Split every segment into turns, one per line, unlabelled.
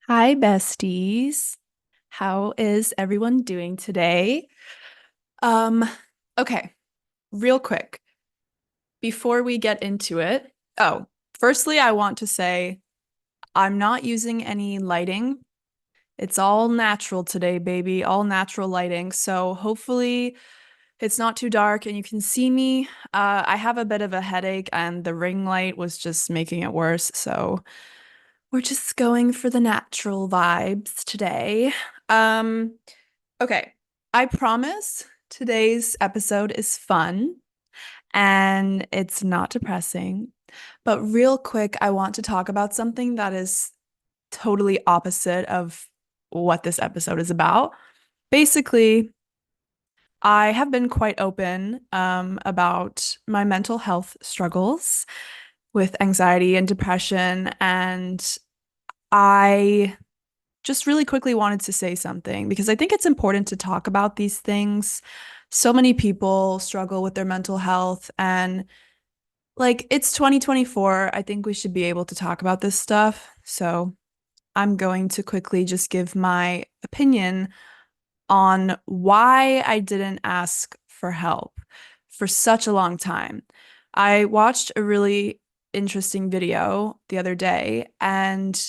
Hi, besties. How is everyone doing today? Um, okay, real quick, before we get into it. Firstly, I want to say I'm not using any lighting. It's all natural today, baby, all natural lighting. So hopefully it's not too dark and you can see me. I have a bit of a headache and the ring light was just making it worse. So we're just going for the natural vibes today. Um, Okay, I promise today's episode is fun and it's not depressing. But real quick, I want to talk about something that is totally opposite of what this episode is about. Basically, I have been quite open about my mental health struggles with anxiety and depression, and I just really quickly wanted to say something because I think it's important to talk about these things. So many people struggle with their mental health, and it's 2024. I think we should be able to talk about this stuff. So I'm going to quickly just give my opinion on why I didn't ask for help for such a long time. I watched a really interesting video the other day, and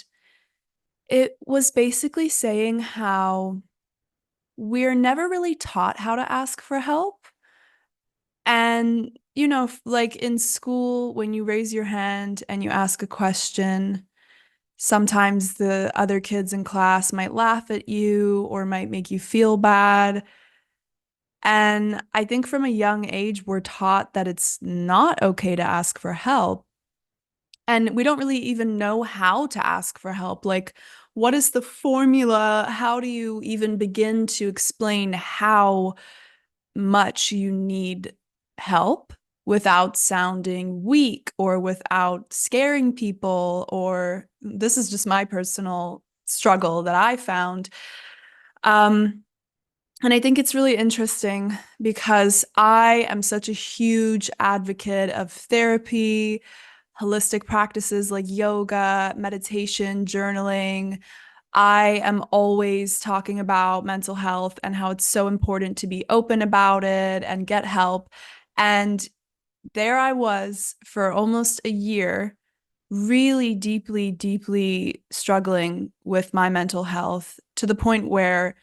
it was basically saying how we're never really taught how to ask for help. And, like in school, when you raise your hand and you ask a question, sometimes the other kids in class might laugh at you or might make you feel bad. And I think from a young age, we're taught that it's not okay to ask for help. And we don't really even know how to ask for help. Like, what is the formula? How do you even begin to explain how much you need help without sounding weak or without scaring people? Or this is just my personal struggle that I found. Um, and I think it's really interesting because I am such a huge advocate of therapy, holistic practices like yoga, meditation, journaling. I am always talking about mental health and how it's so important to be open about it and get help. And there I was for almost a year, really deeply, deeply struggling with my mental health to the point where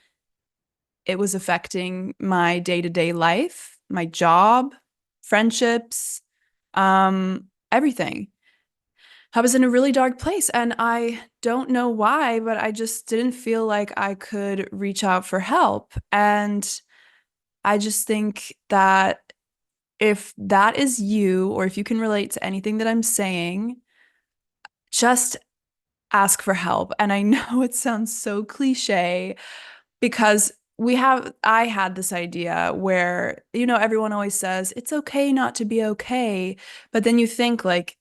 it was affecting my day-to-day life, my job, friendships, everything. I was in a really dark place and I don't know why, but I just didn't feel like I could reach out for help. And I just think that if that is you, or if you can relate to anything that I'm saying, just ask for help. And I know it sounds so cliche because I had this idea where, everyone always says it's okay not to be okay. But then you think, like,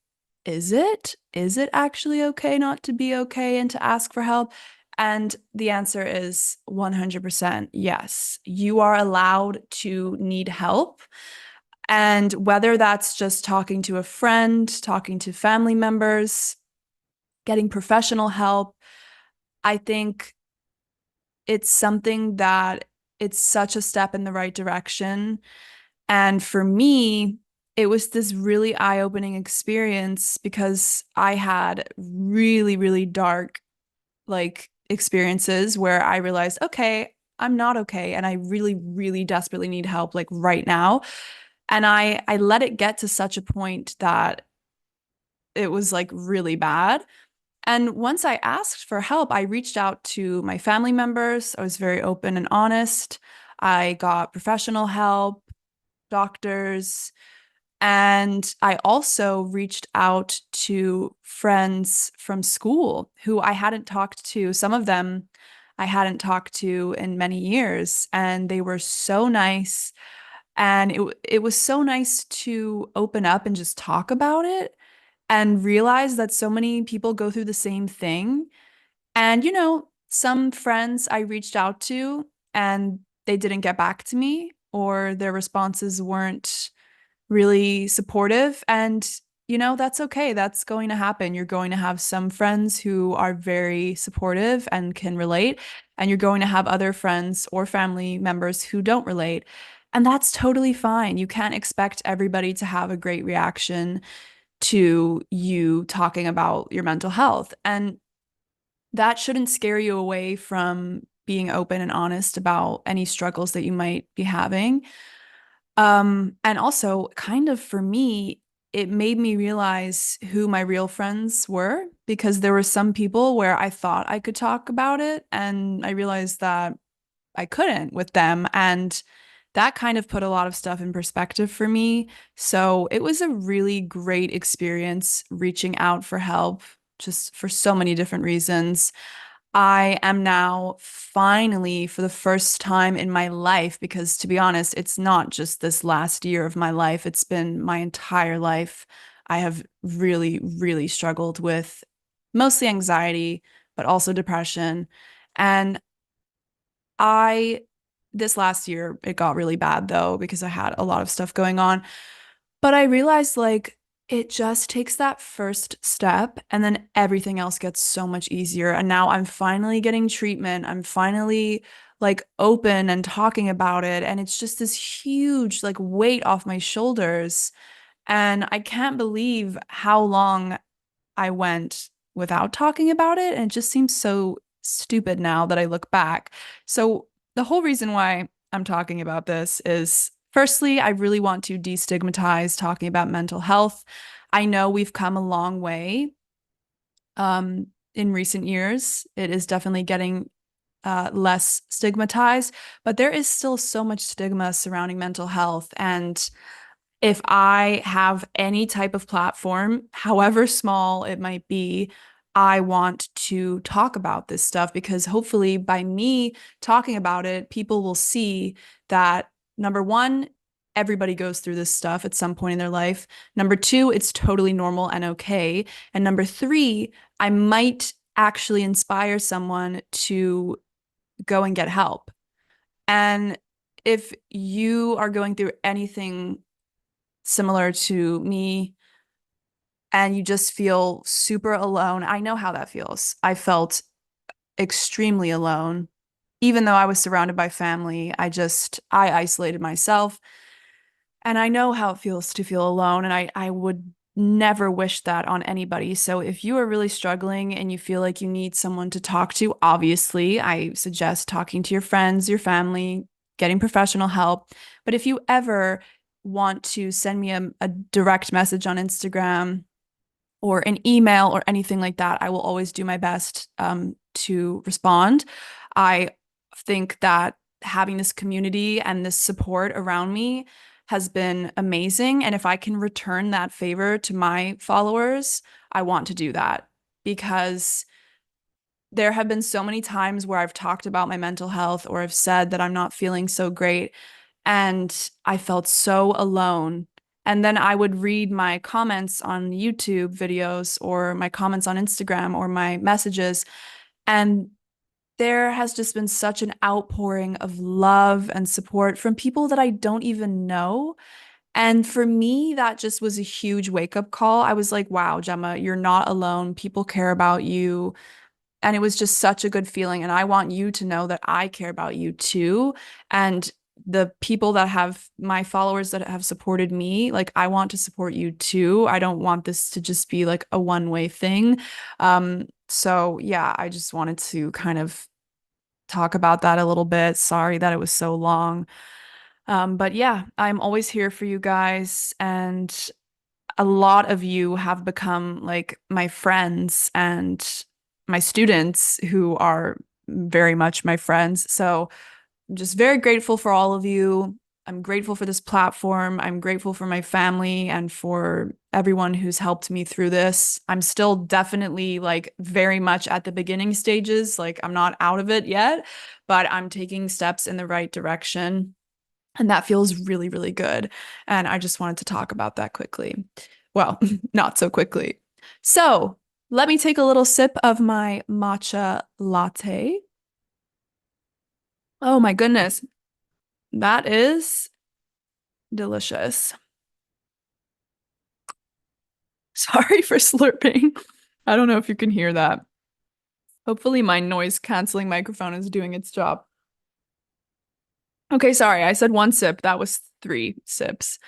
is it? Is it actually okay not to be okay and to ask for help? And the answer is 100% yes. You are allowed to need help. And whether that's just talking to a friend, talking to family members, getting professional help, I think it's something that it's such a step in the right direction. And for me, it was this really eye-opening experience because I had really, really dark experiences where I realized, okay, I'm not okay and I really, really desperately need help like right now. And I let it get to such a point that it was like really bad. And once I asked for help, I reached out to my family members. I was very open and honest. I got professional help, doctors, and I also reached out to friends from school who I hadn't talked to. Some of them I hadn't talked to in many years, and they were so nice. And it was so nice to open up and just talk about it and realize that so many people go through the same thing. And, some friends I reached out to and they didn't get back to me or their responses weren't really supportive. And, that's okay. That's going to happen. You're going to have some friends who are very supportive and can relate, and you're going to have other friends or family members who don't relate. And that's totally fine. You can't expect everybody to have a great reaction to you talking about your mental health. And that shouldn't scare you away from being open and honest about any struggles that you might be having. And also, kind of for me, it made me realize who my real friends were because there were some people where I thought I could talk about it, and I realized that I couldn't with them. And that kind of put a lot of stuff in perspective for me. So it was a really great experience reaching out for help, just for so many different reasons. I am now finally, for the first time in my life, because to be honest, it's not just this last year of my life, it's been my entire life. I have really, really struggled with mostly anxiety, but also depression. And I, this last year, it got really bad though, because I had a lot of stuff going on. But I realized like it just takes that first step and then everything else gets so much easier. And now I'm finally getting treatment. I'm finally like open and talking about it. And it's just this huge like weight off my shoulders. And I can't believe how long I went without talking about it. And it just seems so stupid now that I look back. So the whole reason why I'm talking about this is firstly, I really want to destigmatize talking about mental health. I know we've come a long way in recent years. It is definitely getting less stigmatized, but there is still so much stigma surrounding mental health. And if I have any type of platform, however small it might be, I want to talk about this stuff because hopefully by me talking about it, people will see that number one, everybody goes through this stuff at some point in their life. Number two, it's totally normal and okay. And number three, I might actually inspire someone to go and get help. And if you are going through anything similar to me and you just feel super alone. I know how that feels. I felt extremely alone. Even though I was surrounded by family, I isolated myself. And I know how it feels to feel alone. And I would never wish that on anybody. So if you are really struggling and you feel like you need someone to talk to, obviously, I suggest talking to your friends, your family, getting professional help. But if you ever want to send me a direct message on Instagram or an email or anything like that, I will always do my best to respond. I think that having this community and this support around me has been amazing. And if I can return that favor to my followers, I want to do that because there have been so many times where I've talked about my mental health or I've said that I'm not feeling so great. And I felt so alone. And then I would read my comments on YouTube videos or my comments on Instagram or my messages. And there has just been such an outpouring of love and support from people that I don't even know. And for me, that just was a huge wake up call. I was like, wow, Gemma, you're not alone. People care about you. And it was just such a good feeling. And I want you to know that I care about you too. And the people that have my followers that have supported me, like I want to support you too. I don't want this to just be like a one-way thing. So yeah, I just wanted to kind of talk about that a little bit. Sorry that it was so long. But yeah, I'm always here for you guys. And a lot of you have become like my friends and my students who are very much my friends. So I'm just very grateful for all of you. I'm grateful for this platform. I'm grateful for my family and for everyone who's helped me through this. I'm still definitely like very much at the beginning stages. Like I'm not out of it yet, but I'm taking steps in the right direction. And that feels really, really good. And I just wanted to talk about that quickly. Well, not so quickly. So let me take a little sip of my matcha latte. Oh my goodness. That is delicious. Sorry for slurping. I don't know if you can hear that. Hopefully, my noise canceling microphone is doing its job. Okay, sorry, I said one sip. That was three sips.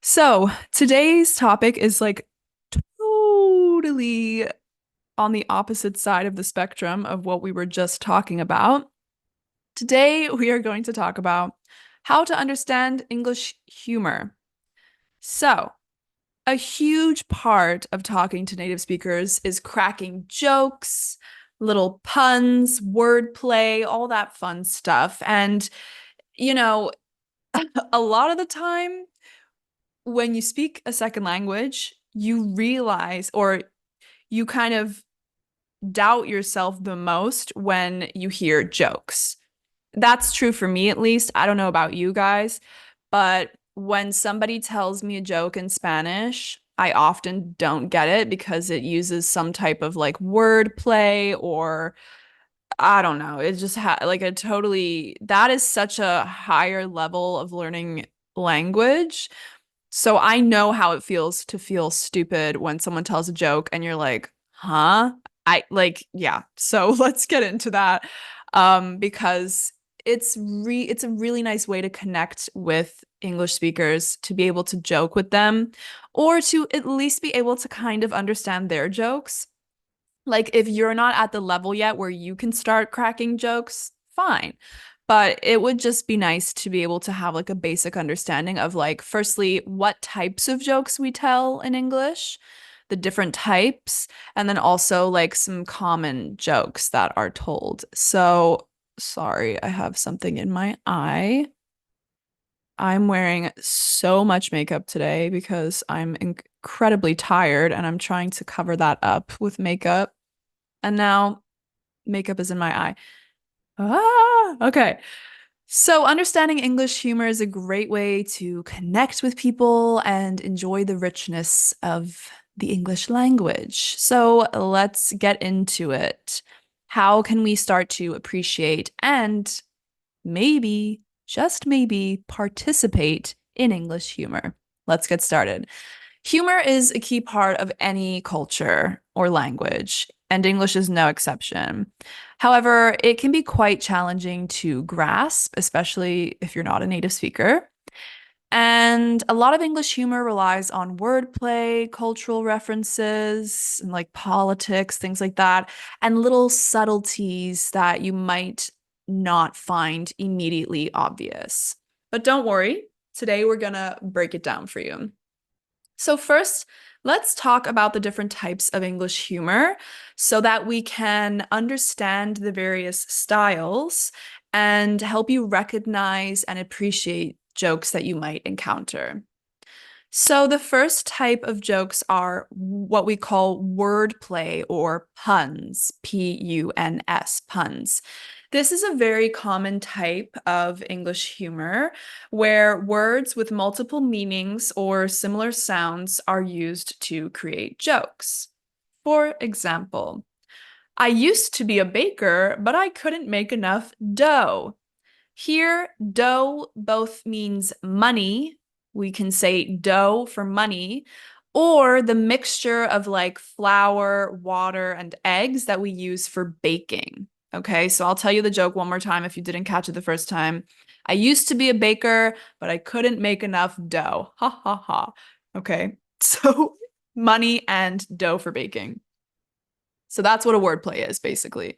So, today's topic is like totally on the opposite side of the spectrum of what we were just talking about. Today, we are going to talk about how to understand English humor. So, a huge part of talking to native speakers is cracking jokes, little puns, wordplay, all that fun stuff. And, you know, a lot of the time when you speak a second language, you realize or you kind of doubt yourself the most when you hear jokes. That's true for me, at least. I don't know about you guys, but when somebody tells me a joke in Spanish, I often don't get it because it uses some type of like word play or I don't know. It just like a totally that is such a higher level of learning language. So I know how it feels to feel stupid when someone tells a joke and you're like, "Huh?" I like, yeah. So let's get into that. Because it's a really nice way to connect with English speakers to be able to joke with them or to at least be able to kind of understand their jokes. Like if you're not at the level yet where you can start cracking jokes, fine. But it would just be nice to be able to have like a basic understanding of like, firstly, what types of jokes we tell in English, the different types, and then also like some common jokes that are told. So, sorry, I have something in my eye. I'm wearing so much makeup today because I'm incredibly tired and I'm trying to cover that up with makeup. And now makeup is in my eye. Okay. So, understanding English humor is a great way to connect with people and enjoy the richness of the English language. So, let's get into it. How can we start to appreciate and maybe, just maybe, participate in English humor? Let's get started. Humor is a key part of any culture or language, and English is no exception. However, it can be quite challenging to grasp, especially if you're not a native speaker. And a lot of English humor relies on wordplay, cultural references, and like politics, things like that, and little subtleties that you might not find immediately obvious. But don't worry, today we're gonna break it down for you. So, first, let's talk about the different types of English humor so that we can understand the various styles and help you recognize and appreciate jokes that you might encounter. So, the first type of jokes are what we call wordplay or puns, P-U-N-S, puns. This is a very common type of English humor where words with multiple meanings or similar sounds are used to create jokes. For example, I used to be a baker, but I couldn't make enough dough. Here, dough both means money. We can say dough for money, or the mixture of like flour, water, and eggs that we use for baking. Okay, so I'll tell you the joke one more time if you didn't catch it the first time. I used to be a baker, but I couldn't make enough dough. Ha ha ha. Okay, so money and dough for baking. So that's what a wordplay is, basically.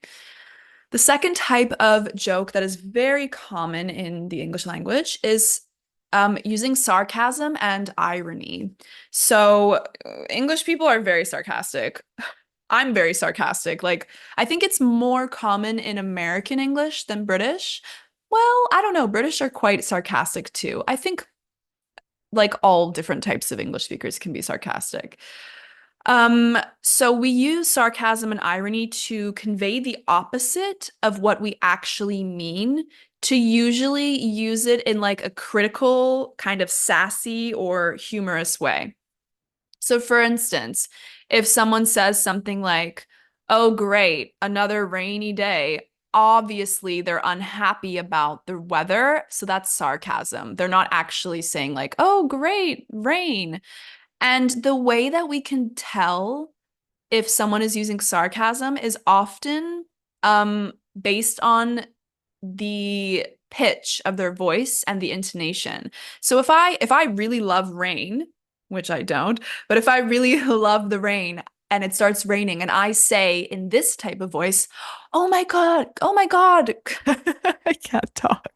The second type of joke that is very common in the English language is using sarcasm and irony. So, English people are very sarcastic. I'm very sarcastic. Like, I think it's more common in American English than British. Well, I don't know. British are quite sarcastic too. I think like all different types of English speakers can be sarcastic. So we use sarcasm and irony to convey the opposite of what we actually mean, to usually use it in like a critical, kind of sassy or humorous way. So for instance, if someone says something like, "Oh, great, another rainy day," obviously they're unhappy about the weather, so that's sarcasm. They're not actually saying like, "Oh, great, rain." And the way that we can tell if someone is using sarcasm is often based on the pitch of their voice and the intonation. So if I really love rain, which I don't, but if I really love the rain and it starts raining and I say in this type of voice, oh my God, I can't talk.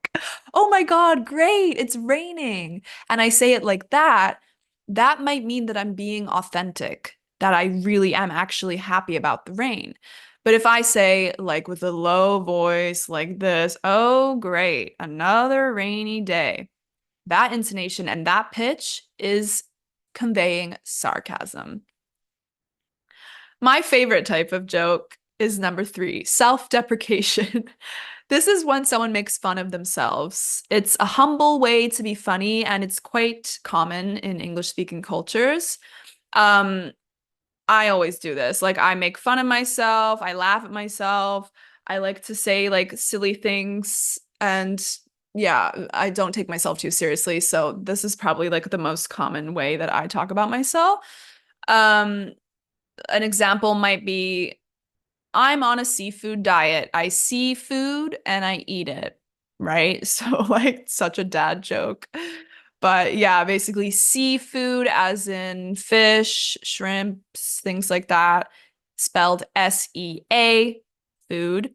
Oh my God, great, it's raining. And I say it like that, that might mean that I'm being authentic, that I really am actually happy about the rain. But if I say, like with a low voice, like this, oh, great, another rainy day, that intonation and that pitch is conveying sarcasm. My favorite type of joke is number three, self-deprecation. This is when someone makes fun of themselves. It's a humble way to be funny, and it's quite common in English-speaking cultures. Um, I always do this. Like, I make fun of myself, I laugh at myself, I like to say like silly things, and yeah, I don't take myself too seriously. So this is probably like the most common way that I talk about myself. Um, an example might be, I'm on a seafood diet. I see food and I eat it, right? So like such a dad joke. But yeah, basically seafood as in fish, shrimps, things like that, spelled S-E-A, food.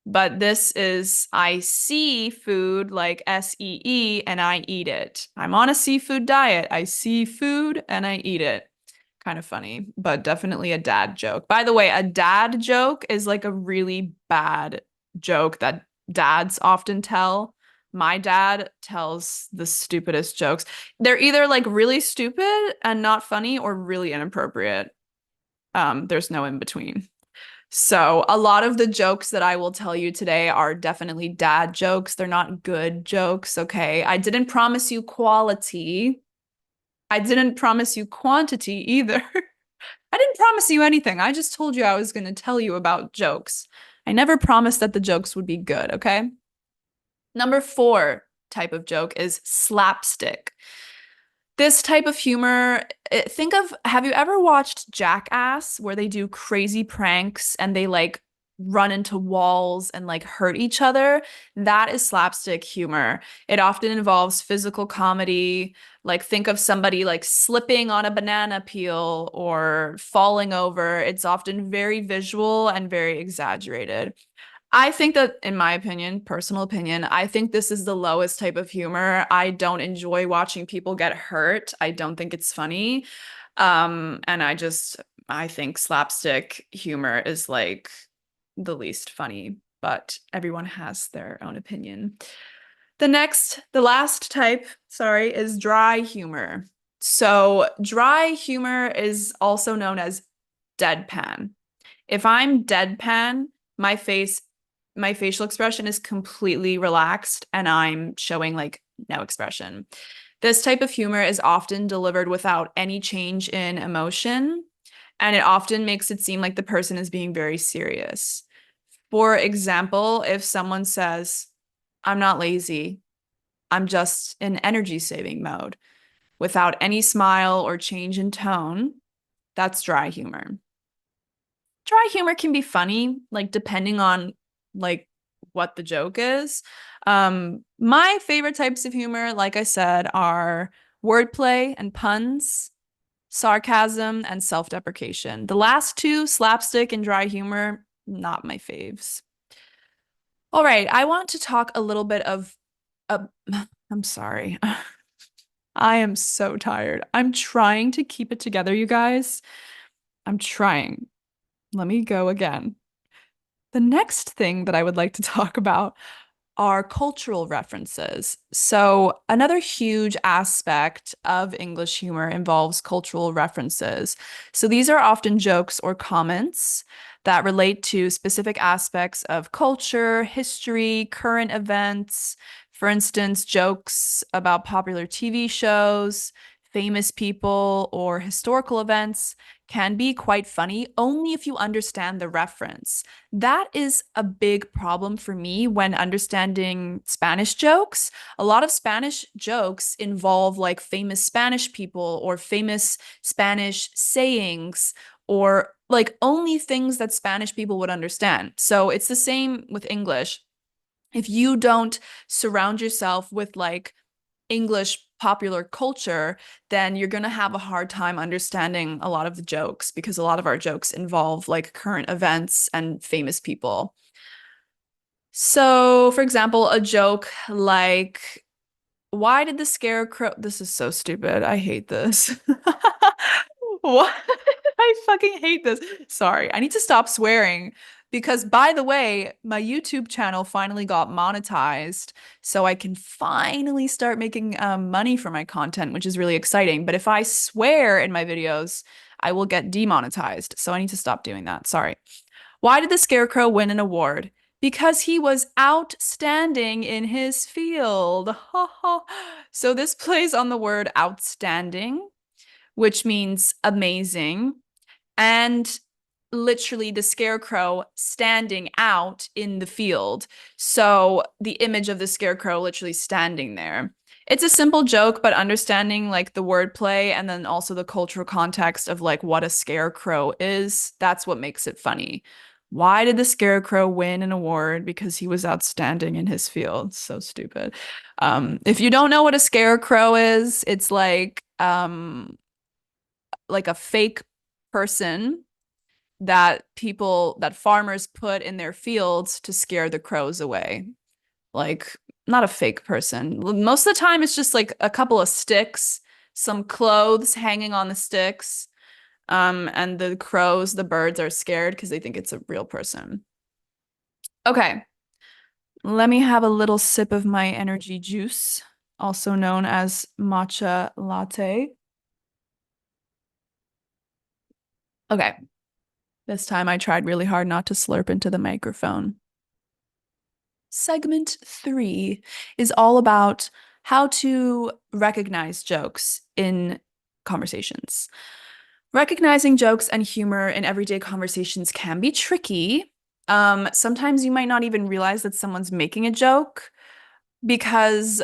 But this is I see food like S-E-E and I eat it. I'm on a seafood diet. I see food and I eat it. Kind of funny, but definitely a dad joke. By the way, a dad joke is like a really bad joke that dads often tell. My dad tells the stupidest jokes. They're either like really stupid and not funny or really inappropriate. There's no in between. So, a lot of the jokes that I will tell you today are definitely dad jokes. They're not good jokes, okay? I didn't promise you quality. I didn't promise you quantity either. I didn't promise you anything. I just told you I was going to tell you about jokes. I never promised that the jokes would be good, okay? Number four type of joke is slapstick. This type of humor, think of, have you ever watched Jackass where they do crazy pranks and they like run into walls and like hurt each other? That is slapstick humor. It often involves physical comedy. Like think of somebody like slipping on a banana peel or falling over. It's often very visual and very exaggerated. I think that, in my opinion, personal opinion, I think this is the lowest type of humor. I don't enjoy watching people get hurt. I don't think it's funny. And I think slapstick humor is like the least funny, but everyone has their own opinion. The last type, sorry, is dry humor. So dry humor is also known as deadpan. If I'm deadpan, my face, my facial expression is completely relaxed and I'm showing like no expression. This type of humor is often delivered without any change in emotion, and it often makes it seem like the person is being very serious. For example, if someone says, I'm not lazy, I'm just in energy saving mode, without any smile or change in tone, that's dry humor. Dry humor can be funny, like depending on like what the joke is. My favorite types of humor, like I said, are wordplay and puns, sarcasm, and self-deprecation. The last two, slapstick and dry humor, not my faves. All right, I want to talk a little bit of uh, I'm sorry. I am so tired. I'm trying to keep it together, you guys. I'm trying. Let me go again. The next thing that I would like to talk about are cultural references. So, another huge aspect of English humor involves cultural references. So, these are often jokes or comments that relate to specific aspects of culture, history, current events. For instance, jokes about popular TV shows, famous people or historical events can be quite funny only if you understand the reference. That is a big problem for me when understanding Spanish jokes. A lot of Spanish jokes involve like famous Spanish people or famous Spanish sayings or like only things that Spanish people would understand. So it's the same with English. If you don't surround yourself with like English popular culture, then you're going to have a hard time understanding a lot of the jokes because a lot of our jokes involve like current events and famous people. So, for example, a joke like, why did the scarecrow? This is so stupid. I hate this. What? I fucking hate this. Sorry, I need to stop swearing because, by the way, my YouTube channel finally got monetized, so I can finally start making money for my content, which is really exciting. But if I swear in my videos, I will get demonetized, so I need to stop doing that. Sorry. Why did the Scarecrow win an award? Because he was outstanding in his field. So this plays on the word outstanding, which means amazing, and literally the scarecrow standing out in the field. So the image of the scarecrow literally standing there. It's a simple joke, but understanding like the wordplay and then also the cultural context of like what a scarecrow is, that's what makes it funny. Why did the scarecrow win an award? Because he was outstanding in his field. So stupid. If you don't know what a scarecrow is, it's like a fake person that farmers put in their fields to scare the crows away. Like, not a fake person. Most of the time, it's just like a couple of sticks, some clothes hanging on the sticks. And the crows, the birds are scared because they think it's a real person. Okay, let me have a little sip of my energy juice, also known as matcha latte. Okay, this time I tried really hard not to slurp into the microphone. Segment 3 is all about how to recognize jokes in conversations. Recognizing jokes and humor in everyday conversations can be tricky. Sometimes you might not even realize that someone's making a joke because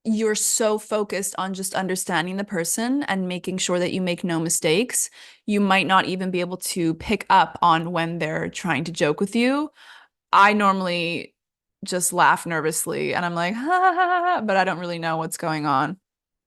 you're so focused on just understanding the person and making sure that you make no mistakes. You might not even be able to pick up on when they're trying to joke with you. I normally just laugh nervously and I'm like, ha, ha, ha, ha, but I don't really know what's going on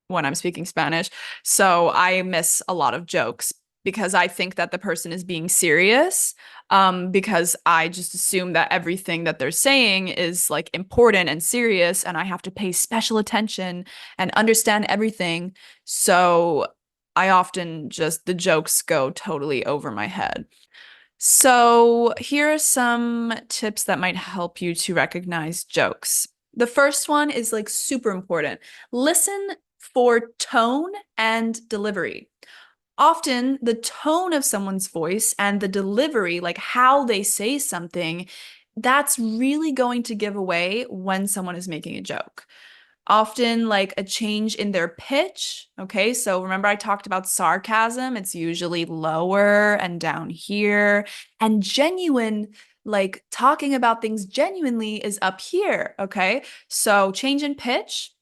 when I'm speaking Spanish. So I miss a lot of jokes because I think that the person is being serious, because I just assume that everything that they're saying is like important and serious, and I have to pay special attention and understand everything. So I often just, the jokes go totally over my head. So, here are some tips that might help you to recognize jokes. The first one is like super important. Listen for tone and delivery. Often, the tone of someone's voice and the delivery, like how they say something, that's really going to give away when someone is making a joke. Often like a change in their pitch. Okay, so remember I talked about sarcasm, it's usually lower and down here, and genuine, like talking about things genuinely, is up here. Okay, so change in pitch,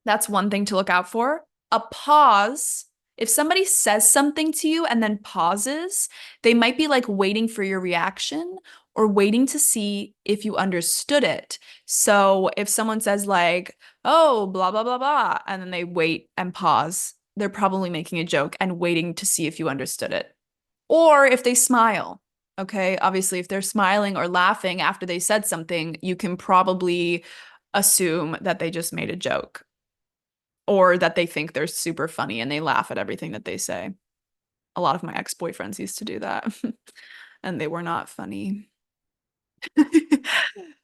that's one thing to look out for. A pause. If somebody says something to you and then pauses, they might be like waiting for your reaction or waiting to see if you understood it. So if someone says like, oh, blah, blah, blah, blah, and then they wait and pause, they're probably making a joke and waiting to see if you understood it. Or if they smile, okay? Obviously, if they're smiling or laughing after they said something, you can probably assume that they just made a joke or that they think they're super funny and they laugh at everything that they say. A lot of my ex-boyfriends used to do that, and they were not funny.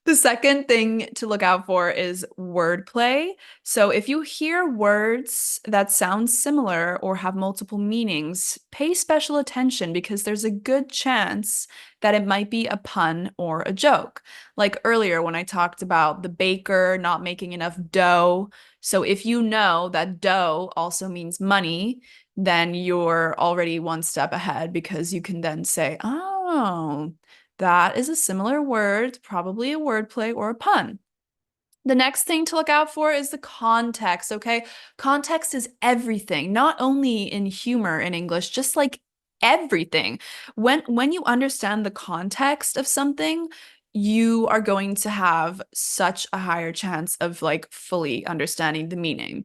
The second thing to look out for is wordplay. So if you hear words that sound similar or have multiple meanings, pay special attention because there's a good chance that it might be a pun or a joke. Like earlier when I talked about the baker not making enough dough So if you know that dough also means money, then you're already one step ahead because you can then say, oh, that is a similar word, probably a wordplay or a pun. The next thing to look out for is the context, okay? Context is everything, not only in humor in English, just like everything. When you understand the context of something, you are going to have such a higher chance of like fully understanding the meaning.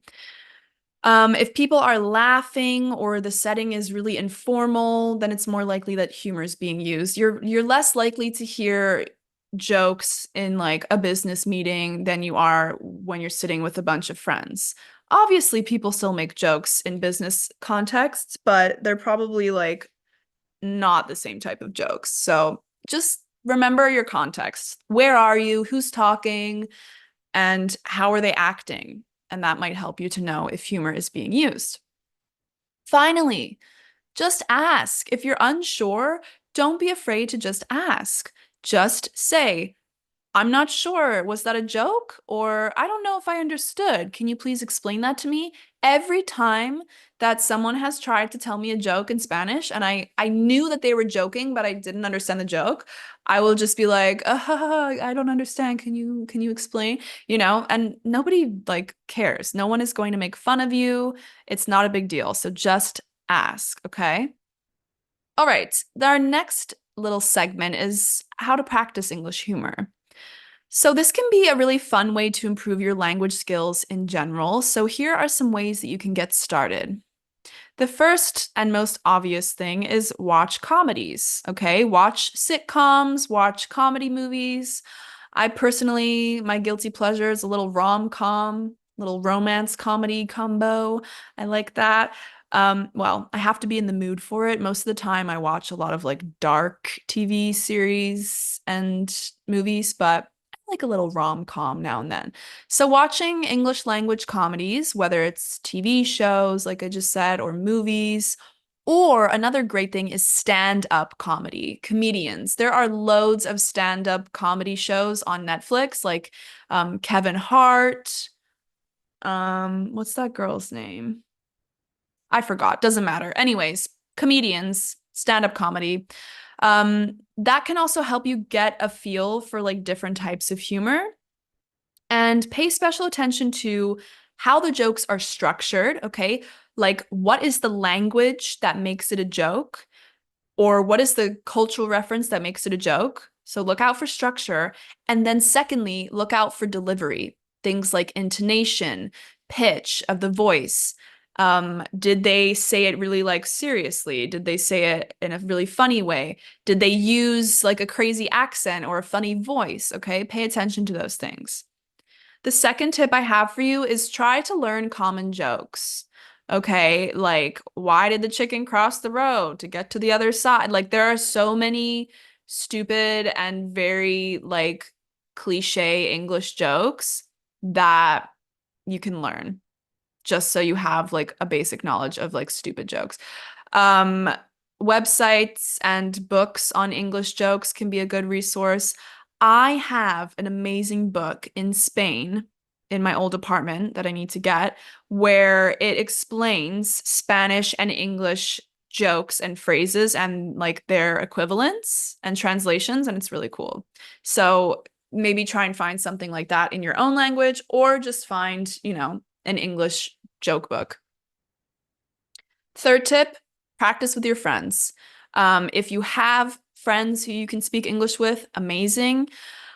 If people are laughing or the setting is really informal, then it's more likely that humor is being used. You're less likely to hear jokes in like a business meeting than you are when you're sitting with a bunch of friends. Obviously, people still make jokes in business contexts, but they're probably like not the same type of jokes. So just remember your context. Where are you? Who's talking? And how are they acting? And that might help you to know if humor is being used. Finally, just ask. If you're unsure, don't be afraid to just ask. Just say, I'm not sure. Was that a joke? Or I don't know if I understood. Can you please explain that to me? Every time that someone has tried to tell me a joke in Spanish and I knew that they were joking, but I didn't understand the joke, I will just be like, I don't understand. Can you explain? And nobody like cares. No one is going to make fun of you. It's not a big deal. So just ask, okay? All right. Our next little segment is how to practice English humor. So, this can be a really fun way to improve your language skills in general. So, here are some ways that you can get started. The first and most obvious thing is watch comedies, okay? Watch sitcoms, watch comedy movies. I personally, my guilty pleasure is a little rom-com, little romance comedy combo. I like that. Well, I have to be in the mood for it. Most of the time, I watch a lot of like dark TV series and movies, but I like a little rom-com now and then. So, watching English language comedies, whether it's TV shows, like I just said, or movies, or another great thing is stand-up comedy, comedians. There are loads of stand-up comedy shows on Netflix, like Kevin Hart. What's that girl's name? I forgot. Doesn't matter. Anyways, comedians, stand-up comedy. That can also help you get a feel for like different types of humor and pay special attention to how the jokes are structured, okay? Like, what is the language that makes it a joke? Or what is the cultural reference that makes it a joke? So look out for structure. And then secondly, look out for delivery. Things like intonation, pitch of the voice. Did they say it really like seriously? Did they say it in a really funny way? Did they use like a crazy accent or a funny voice? Okay, pay attention to those things. The second tip I have for you is try to learn common jokes. Okay, like why did the chicken cross the road to get to the other side? Like there are so many stupid and very like cliche English jokes that you can learn just so you have like a basic knowledge of like stupid jokes. Um, Websites and books on English jokes can be a good resource. I have an amazing book in Spain in my old apartment that I need to get where it explains Spanish and English jokes and phrases and like their equivalents and translations, and it's really cool. So maybe try and find something like that in your own language or just find, an English joke book. Third tip, practice with your friends. If you have friends who you can speak English with, amazing.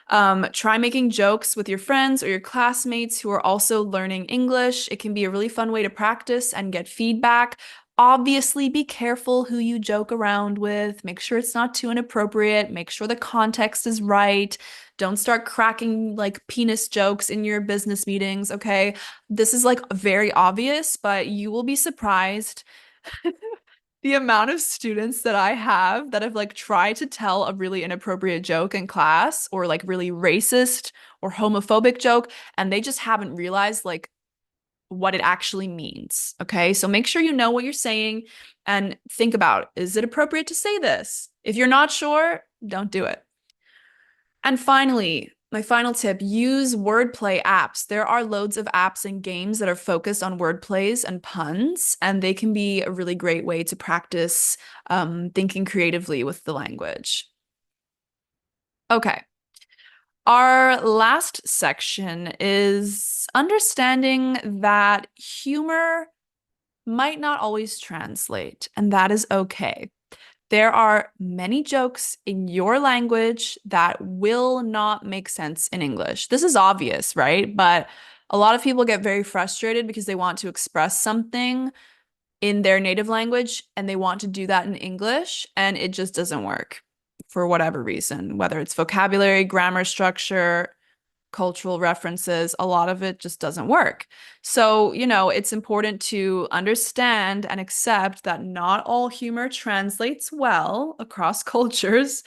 Try making jokes with your friends or your classmates who are also learning English. It can be a really fun way to practice and get feedback. Obviously, be careful who you joke around with. Make sure it's not too inappropriate. Make sure the context is right. Don't start cracking like penis jokes in your business meetings, okay? This is like very obvious, but you will be surprised the amount of students that I have that have like tried to tell a really inappropriate joke in class or like really racist or homophobic joke, and they just haven't realized like what it actually means. Okay. So make sure you know what you're saying and think about, is it appropriate to say this? If you're not sure, don't do it. And finally, My final tip, use wordplay apps. There are loads of apps and games that are focused on wordplays and puns, and they can be a really great way to practice thinking creatively with the language. Okay. Our last section is understanding that humor might not always translate, and that is okay. There are many jokes in your language that will not make sense in English. This is obvious, right? But a lot of people get very frustrated because they want to express something in their native language and they want to do that in English, and it just doesn't work for whatever reason, whether it's vocabulary, grammar structure, cultural references, a lot of it just doesn't work. So, it's important to understand and accept that not all humor translates well across cultures.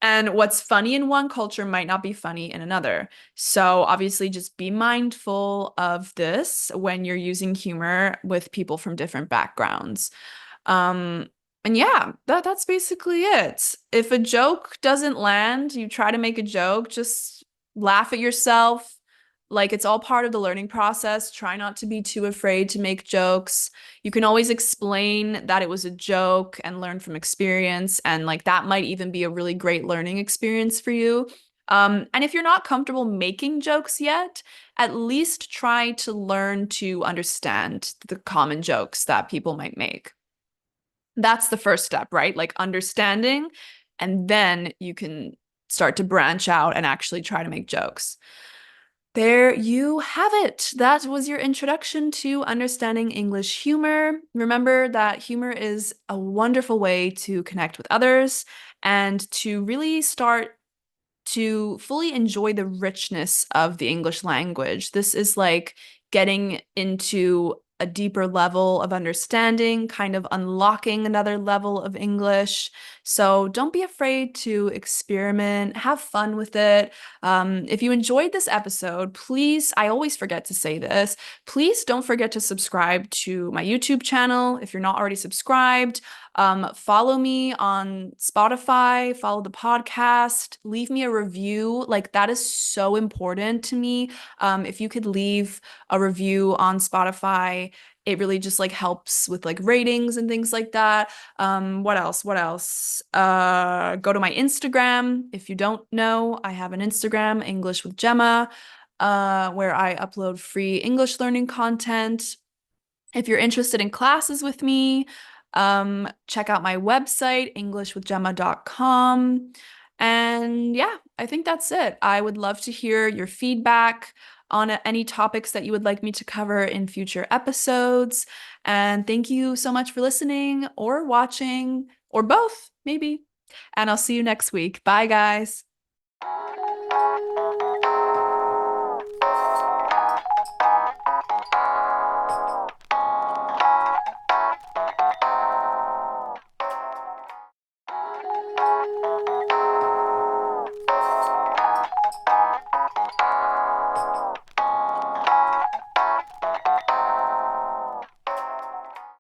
And what's funny in one culture might not be funny in another. So, obviously, just be mindful of this when you're using humor with people from different backgrounds. Um, and yeah, that's basically it. If a joke doesn't land, you try to make a joke, just laugh at yourself. Like it's all part of the learning process. Try not to be too afraid to make jokes. You can always explain that it was a joke and learn from experience. And like that might even be a really great learning experience for you. And if you're not comfortable making jokes yet, at least try to learn to understand the common jokes that people might make. That's the first step, right? Like understanding, and then you can start to branch out and actually try to make jokes. There you have it. That was your introduction to understanding English humor. Remember that humor is a wonderful way to connect with others and to really start to fully enjoy the richness of the English language. This is like getting into a deeper level of understanding, kind of unlocking another level of English. So don't be afraid to experiment, have fun with it. If you enjoyed this episode, please, I always forget to say this, please don't forget to subscribe to my YouTube channel if you're not already subscribed. Follow me on Spotify, follow the podcast, leave me a review. Like that is so important to me. If you could leave a review on Spotify, it really just like helps with like ratings and things like that. What else? What else? Go to my Instagram. If you don't know, I have an Instagram, English with Gemma, where I upload free English learning content. If you're interested in classes with me, check out my website, englishwithgemma.com. And yeah, I think that's it. I would love to hear your feedback on any topics that you would like me to cover in future episodes. And thank you so much for listening or watching, or both, maybe. And I'll see you next week. Bye, guys.